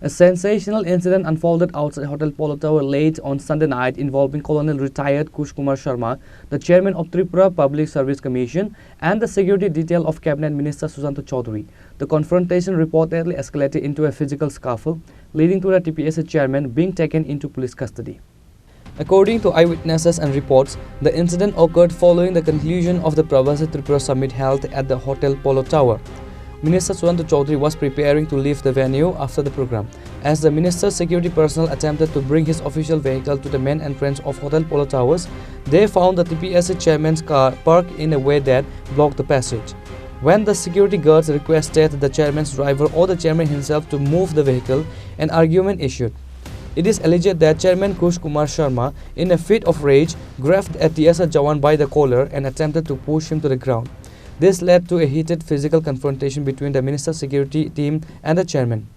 A sensational incident unfolded outside Hotel Polo Tower late on Sunday night involving Colonel retired Kush Kumar Sharma, the Chairman of Tripura Public Service Commission, and the security detail of Cabinet Minister Sushanta Chowdhury. The confrontation reportedly escalated into a physical scuffle, leading to the TPSC Chairman being taken into police custody. According to eyewitnesses and reports, the incident occurred following the conclusion of the Pravasi Tripura Summit held at the Hotel Polo Tower. Minister Sushanta Chowdhury was preparing to leave the venue after the program. As the minister's security personnel attempted to bring his official vehicle to the main entrance of Hotel Polo Towers, they found the TPSC chairman's car parked in a way that blocked the passage. When the security guards requested the chairman's driver or the chairman himself to move the vehicle, an argument ensued. It is alleged that Chairman Kush Kumar Sharma, in a fit of rage, grabbed a TSR Jawan by the collar and attempted to push him to the ground. This led to a heated physical confrontation between the minister's security team and the chairman.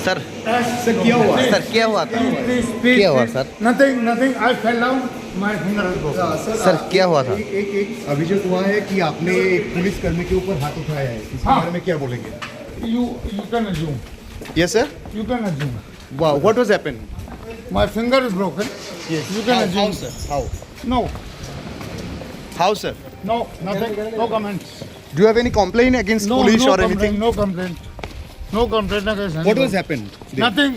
Sir, क्या हुआ? Sir, क्या हुआ? क्या हुआ sir? Nothing. I fell down. My finger is broken. Sir, क्या हुआ था? एक अभियोग हुआ है कि आपने एक पुलिस कर्मी के ऊपर हाथ उठाया है। इसके बारे में क्या बोलेंगे? You can assume. Yes sir. You can assume. Wow, what was happened? My finger is broken. Yes. You can assume. How sir? How? No. How sir? No, nothing. No comments. Do you have any complaint against police or anything? No complaint. No complaint against anyone. What was happened? Nothing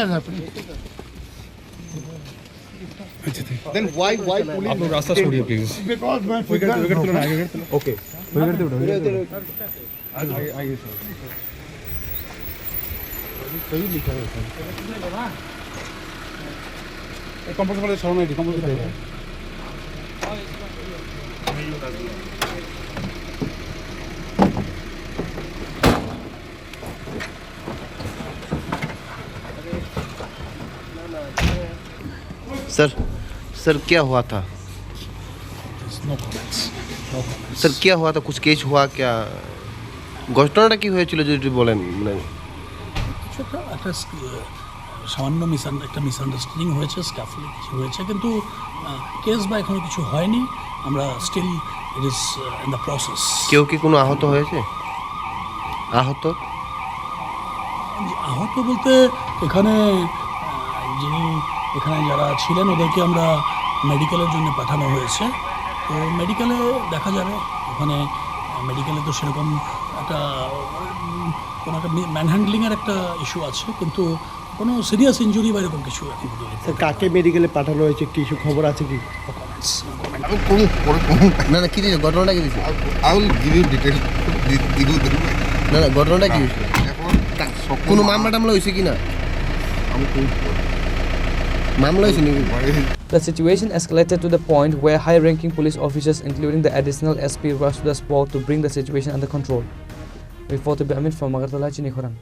has happened. Then why police? Because my finger is broken. Okay. Sir क्या हुआ था? Sir क्या हुआ था? कुछ case हुआ क्या? ঘটনাটা কি হয়েছিল যদি বলেন? মানে একটা সামান্য একটা মিসআন্ডারস্ট্যান্ডিং হয়েছে, স্কাফল কিছু হয়েছে, কিন্তু কেস বা এখনো কিছু হয়নি। আমরা still it is in the process. কেউ কি কোনো আহত হয়েছে? আহত বলতে এখানে যারা ছিলেন ওদেরকে আমরা মেডিকেলের জন্য পাঠানো হয়েছে। তো মেডিকেলে দেখা যাবে, ওখানে মেডিকেলে তো সেরকম কোনো একটা ম্যানহ্যান্ডলিংয়ের একটা ইস্যু আছে, কিন্তু কোনো সিরিয়াস ইনজুরি বা এরকম কিছু এখন কাকে মেডিকেলে পাঠানো হয়েছে কিছু খবর আছে কি? না কি দিয়েছে? ঘটনাটা কি দিয়েছে? না ঘটনাটা কি হয়েছে? কোনো মামলা টামলা হয়েছে কি না? The situation escalated to the point where high-ranking police officers, including the additional SP, rushed to the spot to bring the situation under control. Report to Amit from Agartala, Chini, Khorang.